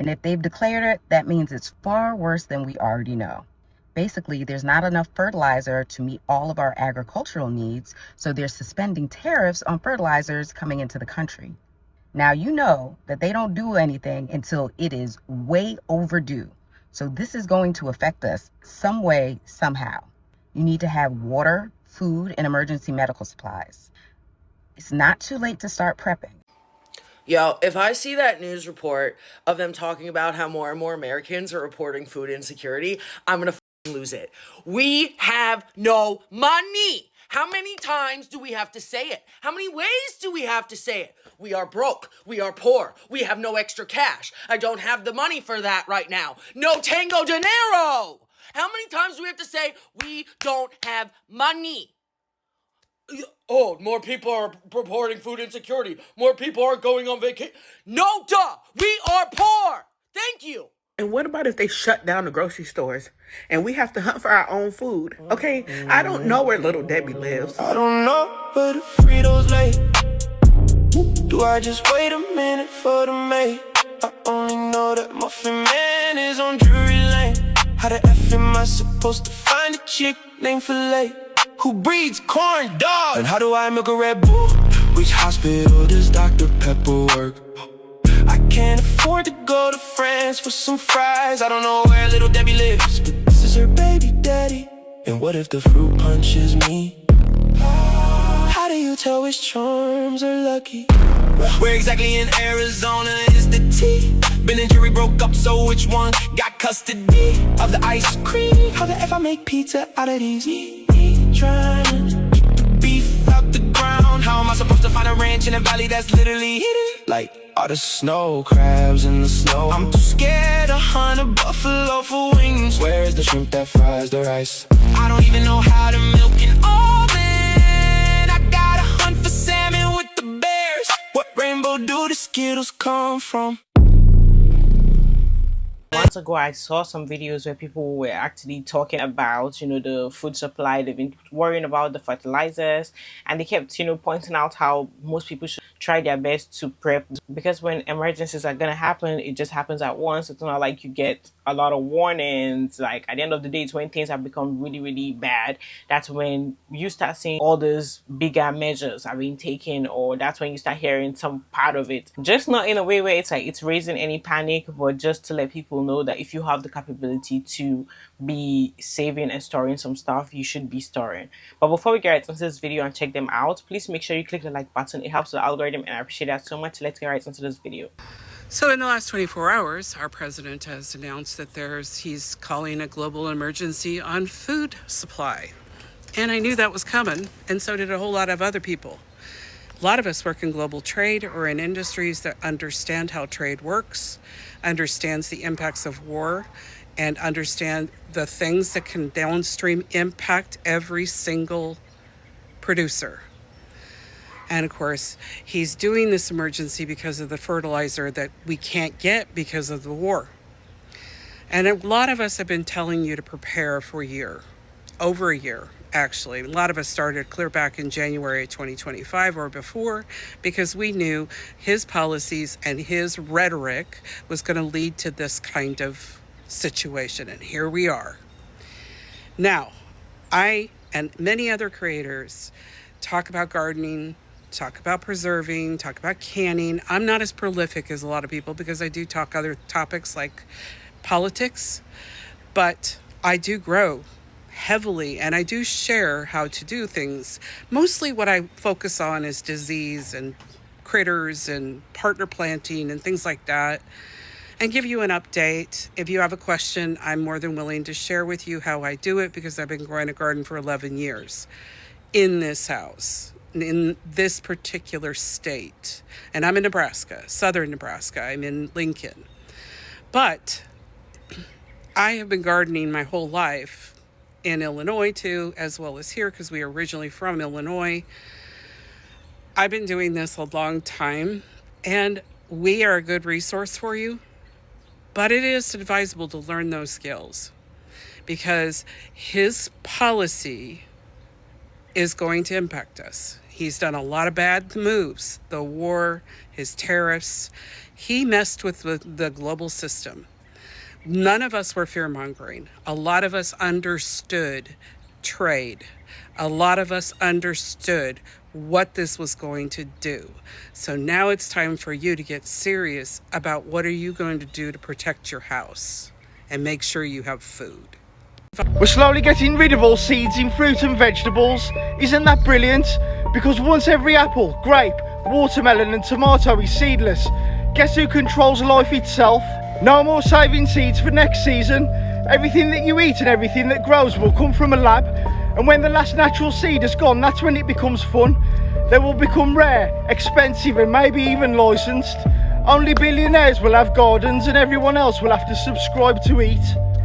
And if they've declared it, that means it's far worse than we already know. Basically, there's not enough fertilizer to meet all of our agricultural needs, so they're suspending tariffs on fertilizers coming into the country. Now, you know that they don't do anything until it is way overdue. So this is going to affect us some way, somehow. You need to have water, food, and emergency medical supplies. It's not too late to start prepping. Yo, if I see that news report of them talking about how more and more Americans are reporting food insecurity, I'm gonna lose it. We have no money. How many times do we have to say it? How many ways do we have to say it? We are broke. We are poor. We have no extra cash. I don't have the money for that right now. No tango dinero. How many times do we have to say we don't have money? Oh, more people are reporting food insecurity. More people are going on vacation. No, duh. We are poor. Thank you. And what about if they shut down the grocery stores and we have to hunt for our own food? Okay, I don't know where Little Debbie lives. I don't know where the Fritos lay. Do I just wait a minute for the maid? I only know that Muffin Man is on Drury Lane. How the F am I supposed to find a chick named Filet who breeds corn dogs? And how do I milk a Red Bull? Which hospital does Dr. Pepper work? I can't afford to go to France for some fries. I don't know where Little Debbie lives, but this is her baby daddy. And what if the fruit punch is me? How do you tell which charms are lucky? Where exactly in Arizona is the tea? Ben and Jerry broke up, so which one got custody of the ice cream? How the F I make pizza out of these? Trying to keep the beef out the ground. How am I supposed to find a ranch in a valley that's literally hidden? Like all the snow crabs in the snow. I'm too scared to hunt a buffalo for wings. Where is the shrimp that fries the rice? I don't even know how to milk an almond. I gotta hunt for salmon with the bears. What rainbow do the Skittles come from? Months ago, I saw some videos where people were actually talking about, the food supply. They've been worrying about the fertilizers, and they kept, pointing out how most people should try their best to prep, because when emergencies are gonna happen, it just happens at once. It's not like you get a lot of warnings. Like at the end of the day, it's when things have become really, really bad. That's when you start seeing all those bigger measures are being taken, or that's when you start hearing some part of it. Just not in a way where it's like it's raising any panic, but just to let people know that if you have the capability to be saving and storing some stuff, you should be storing. But before we get right into this video and check them out, please make sure you click the like button. It helps the algorithm and I appreciate that so much. Let's get right into this video. So in the last 24 hours, our president has announced that he's calling a global emergency on food supply. And I knew that was coming, and so did a whole lot of other people. A lot of us work in global trade or in industries that understand how trade works, understands the impacts of war, and understand the things that can downstream impact every single producer. And of course, he's doing this emergency because of the fertilizer that we can't get because of the war. And a lot of us have been telling you to prepare for a year, over a year, actually. A lot of us started clear back in January 2025 or before, because we knew his policies and his rhetoric was going to lead to this kind of situation. And here we are. Now, I and many other creators talk about gardening, talk about preserving, talk about canning. I'm not as prolific as a lot of people because I do talk other topics like politics, but I do grow heavily and I do share how to do things. Mostly what I focus on is disease and critters and partner planting and things like that, and give you an update. If you have a question, I'm more than willing to share with you how I do it, because I've been growing a garden for 11 years in this house, in this particular state. And I'm in Nebraska, southern Nebraska. I'm in Lincoln. But I have been gardening my whole life in Illinois too, as well as here, because we are originally from Illinois. I've been doing this a long time, and we are a good resource for you. But it is advisable to learn those skills, because his policy is going to impact us. He's done a lot of bad moves, the war, his tariffs. He messed with the global system. None of us were fear mongering. A lot of us understood trade. A lot of us understood what this was going to do. So now it's time for you to get serious about what are you going to do to protect your house and make sure you have food. We're slowly getting rid of all seeds in fruit and vegetables. Isn't that brilliant? Because once every apple, grape, watermelon and tomato is seedless, guess who controls life itself? No more saving seeds for next season. Everything that you eat and everything that grows will come from a lab. And when the last natural seed is gone, that's when it becomes fun. They will become rare, expensive and maybe even licensed. Only billionaires will have gardens and everyone else will have to subscribe to eat.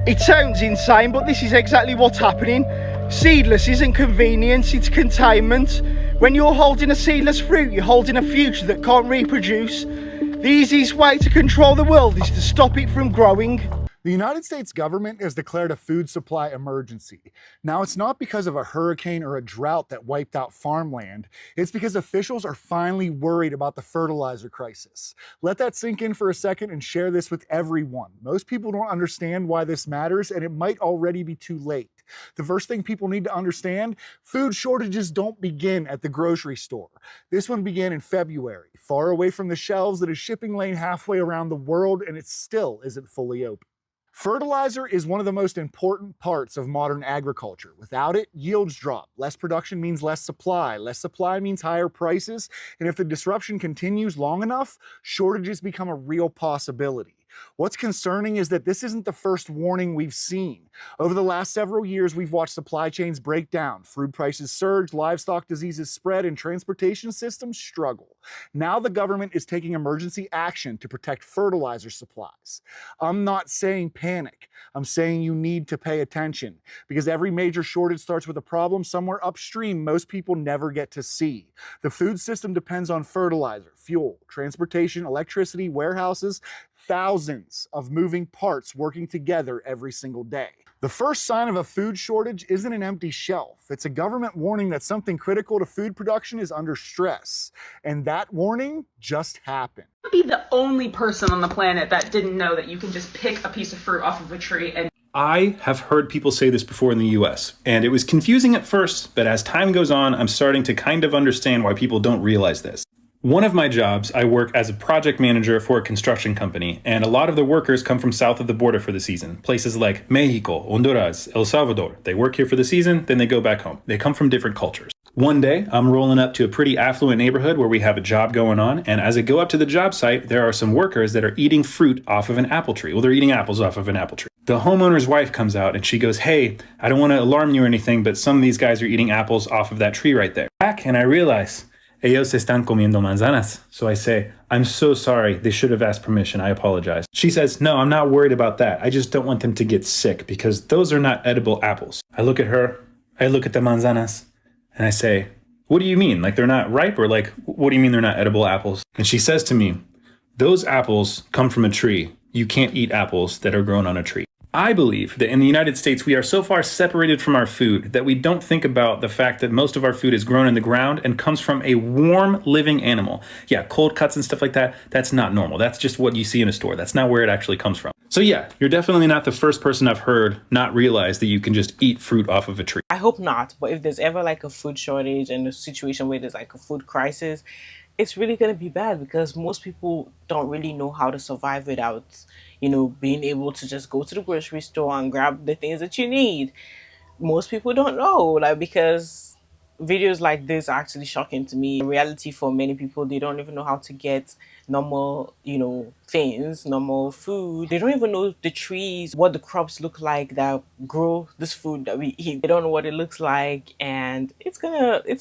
It sounds insane, but this is exactly what's happening. Seedless isn't convenience, it's containment. When you're holding a seedless fruit, you're holding a future that can't reproduce. The easiest way to control the world is to stop it from growing. The United States government has declared a food supply emergency. Now, it's not because of a hurricane or a drought that wiped out farmland. It's because officials are finally worried about the fertilizer crisis. Let that sink in for a second and share this with everyone. Most people don't understand why this matters, and it might already be too late. The first thing people need to understand, food shortages don't begin at the grocery store. This one began in February, far away from the shelves at a shipping lane halfway around the world, and it still isn't fully open. Fertilizer is one of the most important parts of modern agriculture. Without it, yields drop. Less production means less supply. Less supply means higher prices. And if the disruption continues long enough, shortages become a real possibility. What's concerning is that this isn't the first warning we've seen. Over the last several years, we've watched supply chains break down, food prices surge, livestock diseases spread, and transportation systems struggle. Now the government is taking emergency action to protect fertilizer supplies. I'm not saying panic. I'm saying you need to pay attention, because every major shortage starts with a problem somewhere upstream most people never get to see. The food system depends on fertilizer, fuel, transportation, electricity, warehouses, thousands of moving parts working together every single day. The first sign of a food shortage isn't an empty shelf. It's a government warning that something critical to food production is under stress. And that warning just happened. Be the only person on the planet that didn't know that you can just pick a piece of fruit off of a tree and I have heard people say this before in the US, and it was confusing at first, but as time goes on, I'm starting to kind of understand why people don't realize this. One of my jobs, I work as a project manager for a construction company, and a lot of the workers come from south of the border for the season. Places like Mexico, Honduras, El Salvador. They work here for the season, then they go back home. They come from different cultures. One day, I'm rolling up to a pretty affluent neighborhood where we have a job going on, and as I go up to the job site, there are some workers that are eating fruit off of an apple tree. Well, they're eating apples off of an apple tree. The homeowner's wife comes out and she goes, "Hey, I don't want to alarm you or anything, but some of these guys are eating apples off of that tree right there." Back, and I realize, ellos están comiendo manzanas. So I say, "I'm so sorry. They should have asked permission. I apologize." She says, "No, I'm not worried about that. I just don't want them to get sick because those are not edible apples." I look at her, I look at the manzanas, and I say, "What do you mean? Like they're not ripe? Or like, what do you mean they're not edible apples?" And she says to me, "Those apples come from a tree. You can't eat apples that are grown on a tree." I believe that in the United States, we are so far separated from our food that we don't think about the fact that most of our food is grown in the ground and comes from a warm, living animal. Yeah, cold cuts and stuff like that, that's not normal. That's just what you see in a store. That's not where it actually comes from. So yeah, you're definitely not the first person I've heard not realize that you can just eat fruit off of a tree. I hope not, but if there's ever like a food shortage and a situation where there's like a food crisis, it's really going to be bad because most people don't really know how to survive without, being able to just go to the grocery store and grab the things that you need. Most people don't know, because videos like this are actually shocking to me. In reality, for many people, they don't even know how to get normal, things, normal food. They don't even know the trees, what the crops look like that grow this food that we eat. They don't know what it looks like, and it's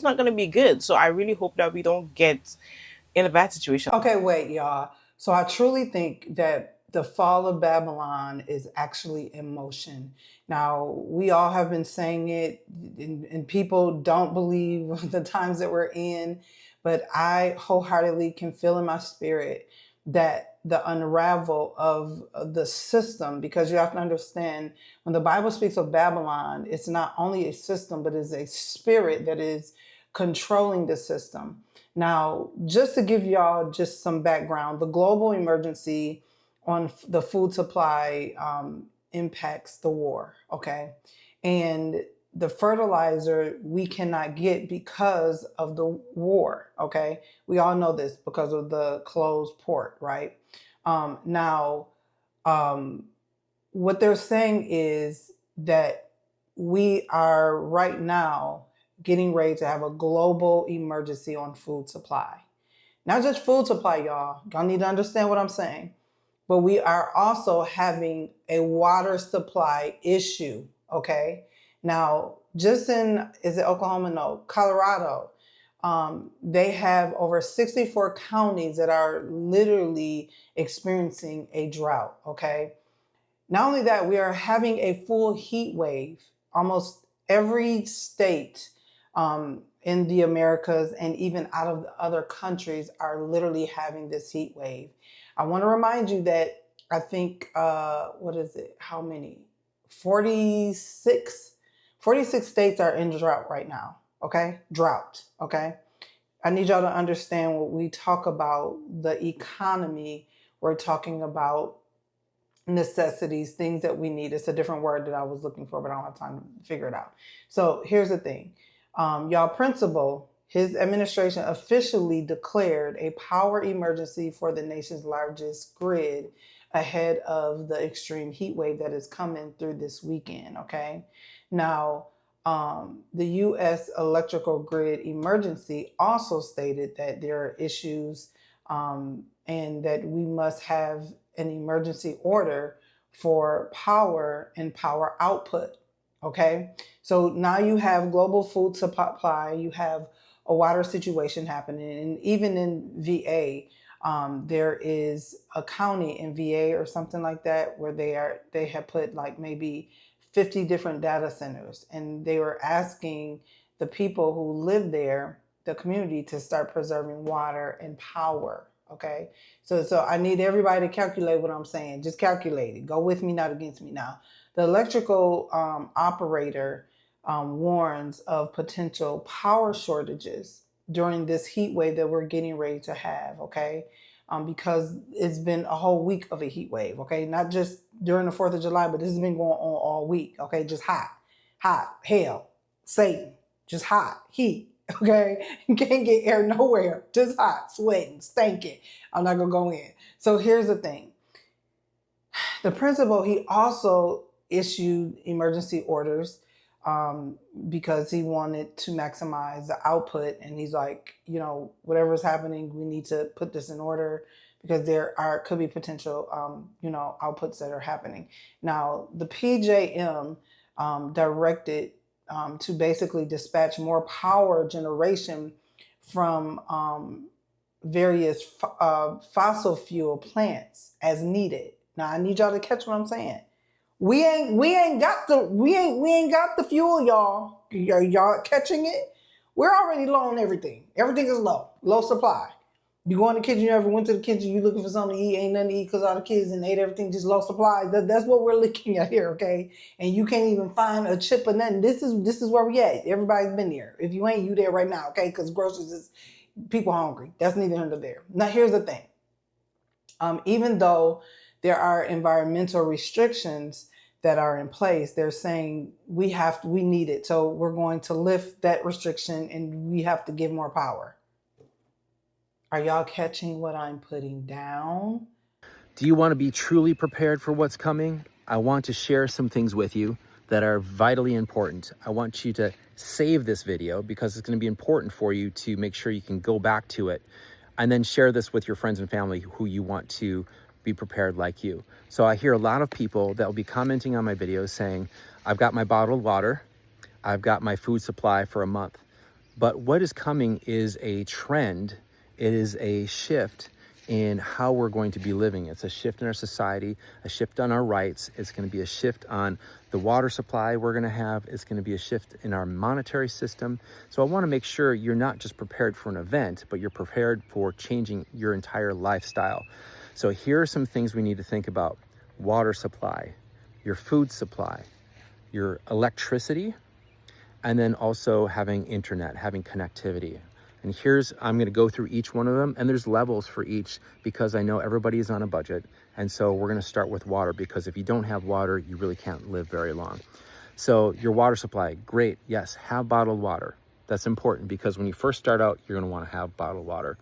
not gonna be good. So I really hope that we don't get in a bad situation. Okay, wait, y'all. So I truly think that the fall of Babylon is actually in motion. Now, we all have been saying it, and people don't believe the times that we're in, but I wholeheartedly can feel in my spirit that the unravel of the system, because you have to understand, when the Bible speaks of Babylon, it's not only a system, but it's a spirit that is controlling the system. Now, just to give y'all just some background, the global emergency on the food supply impacts the war, okay? And the fertilizer we cannot get because of the war, okay? We all know this because of the closed port, right? Now, what they're saying is that we are right now getting ready to have a global emergency on food supply. Not just food supply, y'all. Y'all need to understand what I'm saying. But we are also having a water supply issue, okay? Now, just in, is it Oklahoma? No, Colorado. They have over 64 counties that are literally experiencing a drought, okay? Not only that, we are having a full heat wave. Almost every state in the Americas and even out of the other countries are literally having this heat wave. I want to remind you that I think, what is it? How many? 46 states are in drought right now, okay? Drought, okay? I need y'all to understand when we talk about the economy, we're talking about necessities, things that we need. It's a different word that I was looking for, but I don't have time to figure it out. So here's the thing. Y'all principal, his administration officially declared a power emergency for the nation's largest grid ahead of the extreme heat wave that is coming through this weekend, okay? Now, the U.S. electrical grid emergency also stated that there are issues and that we must have an emergency order for power and power output. Okay, so now you have global food supply, you have a water situation happening, and even in VA, there is a county in VA or something like that where they have put like maybe 50 different data centers, and they were asking the people who live there, the community, to start preserving water and power. Okay, so I need everybody to calculate what I'm saying. Just calculate it. Go with me, not against me. Now, the electrical operator warns of potential power shortages during this heat wave that we're getting ready to have. Okay, because it's been a whole week of a heat wave. Okay, not just during the 4th of July, but this has been going on all week. Okay, just hot, hell, Satan, just hot, heat. Okay, you can't get air nowhere, just hot, sweating, stinking. I'm not gonna go in. So here's the thing. The principal, he also issued emergency orders because he wanted to maximize the output. And he's like, you know, whatever's happening, we need to put this in order because could be potential, outputs that are happening. Now, the PJM directed to basically dispatch more power generation from various fossil fuel plants as needed. Now I need y'all to catch what I'm saying. We ain't got the fuel, y'all. Y'all catching it? We're already low on everything. Everything is low supply. You go in the kitchen, you ever went to the kitchen, you looking for something to eat, ain't nothing to eat because all the kids and ate everything, just low supply. That's what we're looking at here, okay? And you can't even find a chip or nothing. This is where we at. Everybody's been there. If you ain't, you there right now, okay? Because groceries is people hungry. That's neither here nor there. Now here's the thing. Even though there are environmental restrictions that are in place, they're saying we need it. So we're going to lift that restriction and we have to give more power. Are y'all catching what I'm putting down? Do you want to be truly prepared for what's coming? I want to share some things with you that are vitally important. I want you to save this video because it's going to be important for you to make sure you can go back to it and then share this with your friends and family who you want to be prepared like you. So I hear a lot of people that will be commenting on my videos saying, I've got my bottled water, I've got my food supply for a month. But what is coming is a trend. It is a shift in how we're going to be living. It's a shift in our society, a shift on our rights. It's going to be a shift on the water supply we're going to have. It's going to be a shift in our monetary system. So I want to make sure you're not just prepared for an event, but you're prepared for changing your entire lifestyle. So here are some things we need to think about. Water supply, your food supply, your electricity, and then also having internet, having connectivity. And I'm going to go through each one of them, and there's levels for each because I know everybody's on a budget. And so we're going to start with water, because if you don't have water, you really can't live very long. So your water supply, great. Yes, have bottled water. That's important because when you first start out, you're going to want to have bottled water.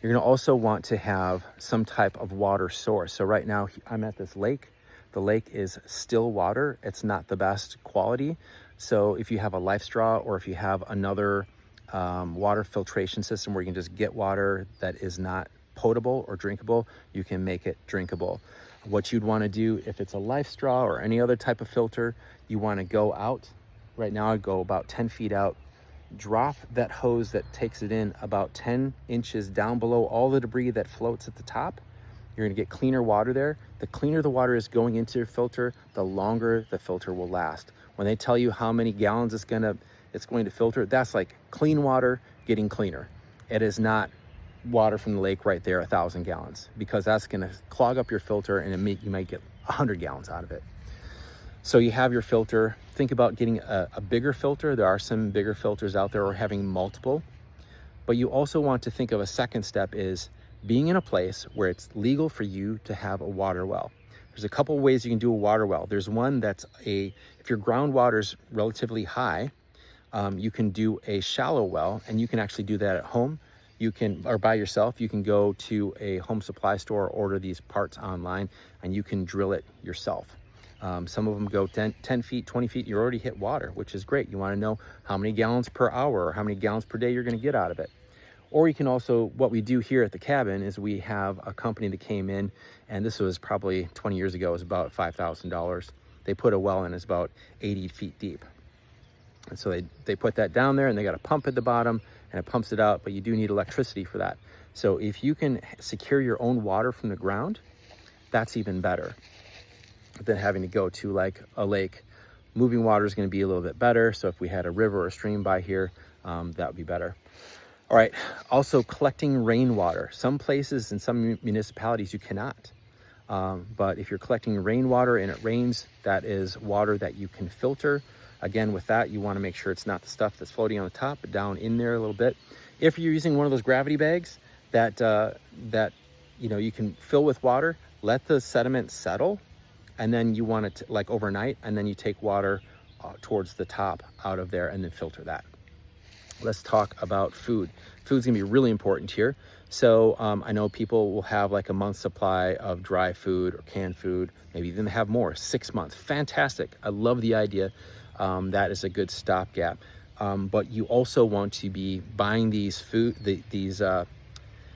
You're going to also want to have some type of water source. So right now I'm at this lake. The lake is still water. It's not the best quality. So if you have a life straw, or if you have another water filtration system where you can just get water that is not potable or drinkable, you can make it drinkable. What you'd want to do if it's a life straw or any other type of filter, you want to go out. Right now I'd go about 10 feet out, drop that hose that takes it in about 10 inches down below all the debris that floats at the top. You're going to get cleaner water there. The cleaner the water is going into your filter, the longer the filter will last. When they tell you how many gallons it's going to filter, that's like clean water getting cleaner. It is not water from the lake right there, 1,000 gallons, because that's going to clog up your filter, and you might get 100 gallons out of it. So you have your filter. Think about getting a bigger filter. There are some bigger filters out there, or having multiple. But you also want to think of a second step is being in a place where it's legal for you to have a water well. There's a couple ways you can do a water well. There's one that's if your groundwater's relatively high, you can do a shallow well, and you can actually do that at home. You can, or by yourself, you can go to a home supply store, order these parts online, and you can drill it yourself. Some of them go 10 feet, 20 feet, you already hit water, which is great. You want to know how many gallons per hour or how many gallons per day you're going to get out of it. Or you can also, what we do here at the cabin is we have a company that came in, and this was probably 20 years ago, it was about $5,000. They put a well in, it's about 80 feet deep. And so they put that down there, and they got a pump at the bottom, and it pumps it out, but you do need electricity for that. So if you can secure your own water from the ground, that's even better than having to go to like a lake. Moving water is going to be a little bit better. So if we had a river or a stream by here, that would be better. All right. Also collecting rainwater. Some places in some municipalities you cannot. But if you're collecting rainwater and it rains, that is water that you can filter. Again, with that, you want to make sure it's not the stuff that's floating on the top, but down in there a little bit. If you're using one of those gravity bags that you can fill with water, let the sediment settle, and then you want it like overnight, and then you take water towards the top out of there and then filter that. Let's talk about food. Food's gonna be really important here. So I know people will have like a month's supply of dry food or canned food, maybe even have more, 6 months. Fantastic. I love the idea. That is a good stopgap. But you also want to be buying these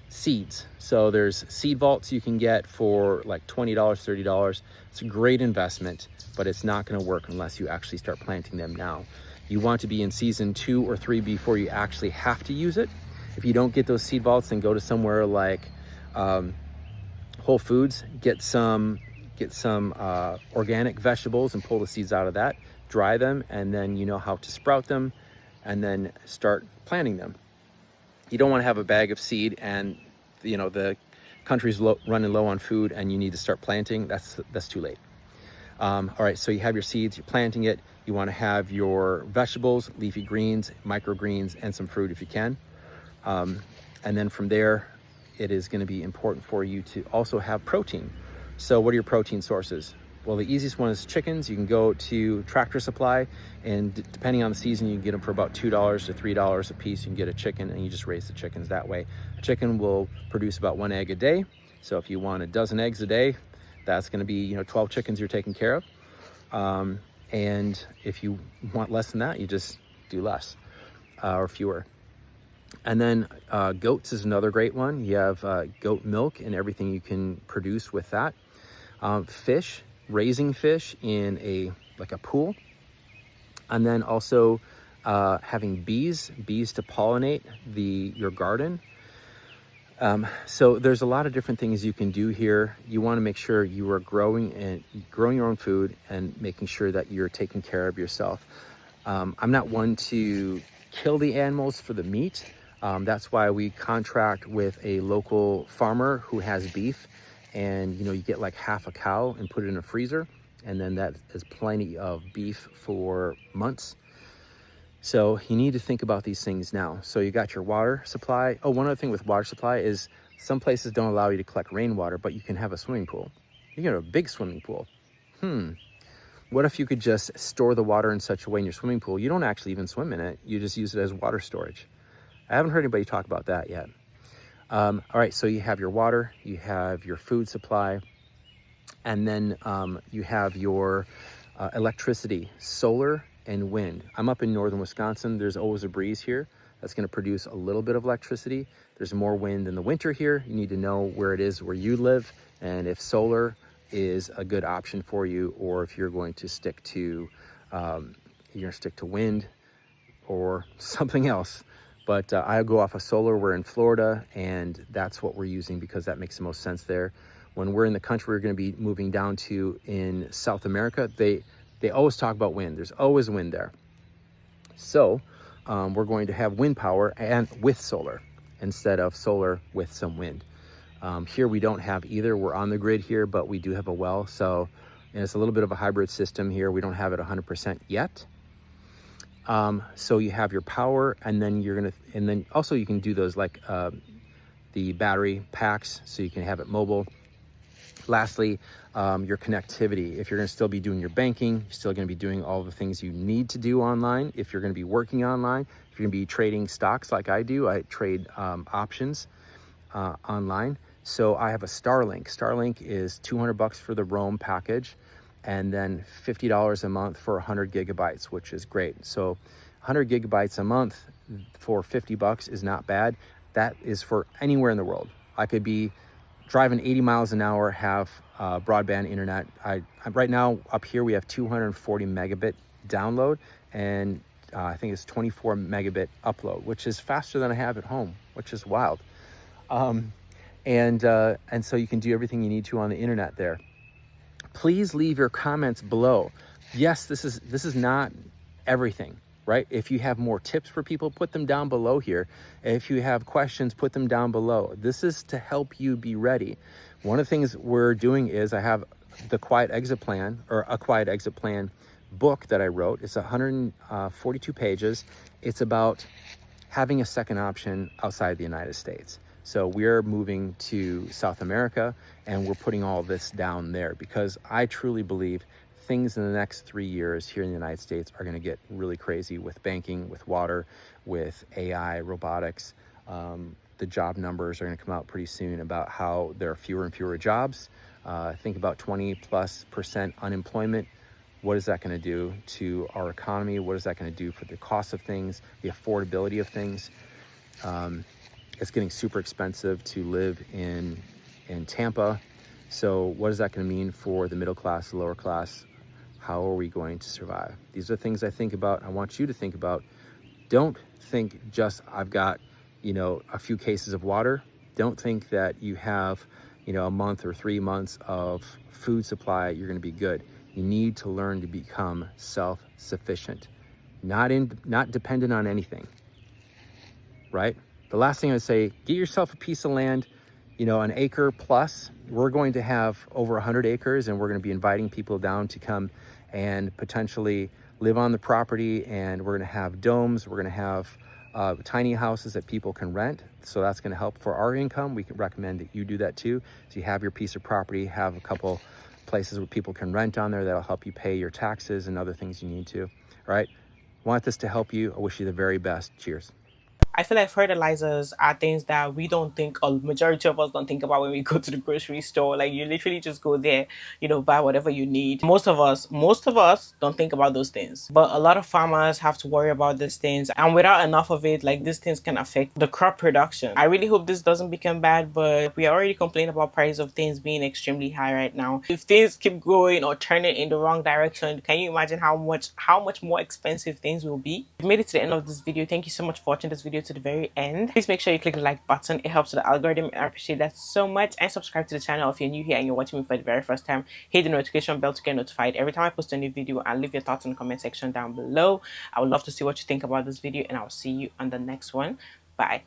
seeds. So there's seed vaults you can get for like $20, $30. It's a great investment, but it's not going to work unless you actually start planting them now. You want to be in season 2 or 3 before you actually have to use it. If you don't get those seed vaults, then go to somewhere like Whole Foods, get some organic vegetables and pull the seeds out of that, dry them, and then you know how to sprout them, and then start planting them. You don't want to have a bag of seed and the country's running low on food and you need to start planting. That's too late. All right, so you have your seeds, you're planting it. You want to have your vegetables, leafy greens, microgreens, and some fruit if you can. And then from there, it is going to be important for you to also have protein. So what are your protein sources? Well, the easiest one is chickens. You can go to Tractor Supply, and depending on the season, you can get them for about $2 to $3 a piece. You can get a chicken, and you just raise the chickens that way. A chicken will produce about 1 egg a day. So if you want a dozen eggs a day, that's going to be 12 chickens you're taking care of. And if you want less than that, you just do less or fewer. And then goats is another great one. You have goat milk and everything you can produce with that. Fish. Raising fish in a pool, and then also having bees to pollinate your garden. So there's a lot of different things you can do here. You want to make sure you are growing your own food and making sure that you're taking care of yourself. I'm not one to kill the animals for the meat. That's why we contract with a local farmer who has beef. And you get like half a cow and put it in a freezer, and then that is plenty of beef for months. So you need to think about these things now. So you got your water supply. Oh, one other thing with water supply is some places don't allow you to collect rainwater, but you can have a swimming pool. You can have a big swimming pool. What if you could just store the water in such a way in your swimming pool, you don't actually even swim in it, you just use it as water storage? I haven't heard anybody talk about that yet. All right, so you have your water, you have your food supply, and then you have your electricity, solar and wind. I'm up in northern Wisconsin. There's always a breeze here. That's going to produce a little bit of electricity. There's more wind in the winter here. You need to know where it is where you live and if solar is a good option for you, or if you're going to stick to wind or something else. But I go off of solar. We're in Florida, and that's what we're using because that makes the most sense there. When we're in the country we're going to be moving down to in South America, they always talk about wind. There's always wind there. So we're going to have wind power and with solar instead of solar with some wind. Here we don't have either. We're on the grid here, but we do have a well. So it's a little bit of a hybrid system here. We don't have it 100% yet. So you have your power, and then also you can do those like the battery packs, so you can have it mobile. Lastly, your connectivity. If you're going to still be doing your banking, you're still going to be doing all the things you need to do online. If you're going to be working online, if you're going to be trading stocks like I do, I trade options online. So I have a Starlink. Starlink is $200 for the Roam package, and then $50 a month for 100 gigabytes, which is great. So 100 gigabytes a month for $50 is not bad. That is for anywhere in the world. I could be driving 80 miles an hour, have broadband internet. Right now up here we have 240 megabit download, and I think it's 24 megabit upload, which is faster than I have at home, which is wild. And so you can do everything you need to on the internet there. Please leave your comments below. Yes, this is not everything, right? If you have more tips for people, put them down below here. If you have questions, put them down below. This is to help you be ready. One of the things we're doing is I have the Quiet Exit Plan, or a Quiet Exit Plan book that I wrote. It's 142 pages. It's about having a second option outside the United States. So we're moving to South America, and we're putting all this down there because I truly believe things in the next 3 years here in the United States are going to get really crazy with banking, with water, with AI, robotics. The job numbers are going to come out pretty soon about how there are fewer and fewer jobs. Think about 20+% unemployment. What is that going to do to our economy? What is that going to do for the cost of things, the affordability of things? It's getting super expensive to live in Tampa. So what is that going to mean for the middle class, the lower class? How are we going to survive? These are things I think about. I want you to think about. Don't think just I've got, a few cases of water. Don't think that you have, a month or 3 months of food supply, you're going to be good. You need to learn to become self-sufficient, not dependent on anything, right? The last thing I would say, get yourself a piece of land, an acre plus. We're going to have over 100 acres, and we're going to be inviting people down to come and potentially live on the property. And we're going to have domes. We're going to have tiny houses that people can rent. So that's going to help for our income. We can recommend that you do that too. So you have your piece of property, have a couple places where people can rent on there. That'll help you pay your taxes and other things you need to. All right. Want this to help you. I wish you the very best. Cheers. I feel like fertilizers are things that we don't think, or majority of us don't think about when we go to the grocery store. Like, you literally just go there, buy whatever you need. Most of us don't think about those things. But a lot of farmers have to worry about these things. And without enough of it, like, these things can affect the crop production. I really hope this doesn't become bad, but we already complained about price of things being extremely high right now. If things keep going or turning in the wrong direction, can you imagine how much more expensive things will be? If you made it to the end of this video, thank you so much for watching this video to the very end. Please make sure you click the like button. It helps with the algorithm, and I appreciate that so much. And subscribe to the channel if you're new here and you're watching me for the very first time. Hit the notification bell to get notified every time I post a new video, and leave your thoughts in the comment section down below. I would love to see what you think about this video, and I'll see you on the next one. Bye.